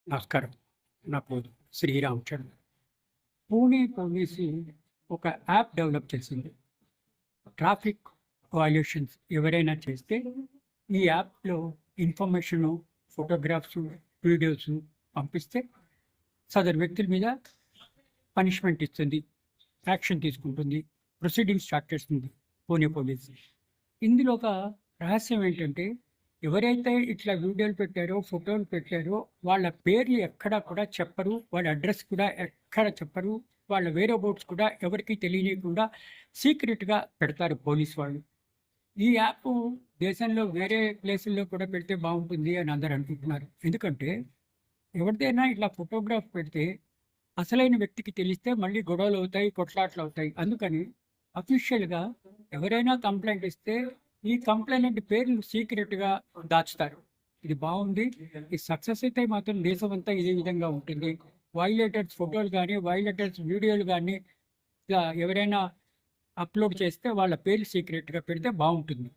నమస్కారం. నా పేరు శ్రీరామ్ చరణ్. పూణే పోలీసు ఒక యాప్ డెవలప్ చేసింది. ట్రాఫిక్ వయలేషన్స్ ఎవరైనా చేస్తే ఈ యాప్‌లో ఇన్ఫర్మేషను, ఫోటోగ్రాఫ్సు, వీడియోసు పంపిస్తే సదరు వ్యక్తుల మీద పనిష్మెంట్ ఇస్తుంది. యాక్షన్ తీసుకుంటుంది. ప్రొసీడింగ్స్ స్టార్ట్ చేస్తుంది పూణే పోలీసు. ఇందులో ఒక రహస్యం ఏంటంటే, ఎవరైతే ఇట్లా వీడియోలు పెట్టారో, ఫోటోలు పెట్టారో వాళ్ళ పేర్లు ఎక్కడా కూడా చెప్పరు. వాళ్ళ అడ్రస్ కూడా ఎక్కడ చెప్పరు. వాళ్ళ వేరే బోర్డ్స్ కూడా ఎవరికీ తెలియనీయకుండా సీక్రెట్‌గా పెడతారు పోలీస్ వాళ్ళు. ఈ యాపు దేశంలో వేరే ప్లేసుల్లో కూడా పెడితే బాగుంటుంది అని అందరూ అనుకుంటున్నారు. ఎందుకంటే ఎవరిదైనా ఇట్లా ఫోటోగ్రాఫ్ పెడితే అసలైన వ్యక్తికి తెలిస్తే మళ్ళీ గొడవలవుతాయి, కొట్లాటలవుతాయి. అందుకని అఫీషియల్‌గా ఎవరైనా కంప్లెయింట్ ఇస్తే ఈ కంప్లైనెంట్ పేర్లు సీక్రెట్‌గా దాచుతారు. ఇది బావుంది. ఇది సక్సెస్ అయితే మాత్రం దేశమంతా ఇదే విధంగా ఉంటుంది. వయలేటర్స్ ఫోటోలు గానీ, వయలేటర్స్ వీడియోలు గానీ, ఇలా ఎవరైనా అప్‌లోడ్ చేస్తే వాళ్ళ పేర్లు సీక్రెట్‌గా పెడితే బావుంటుంది.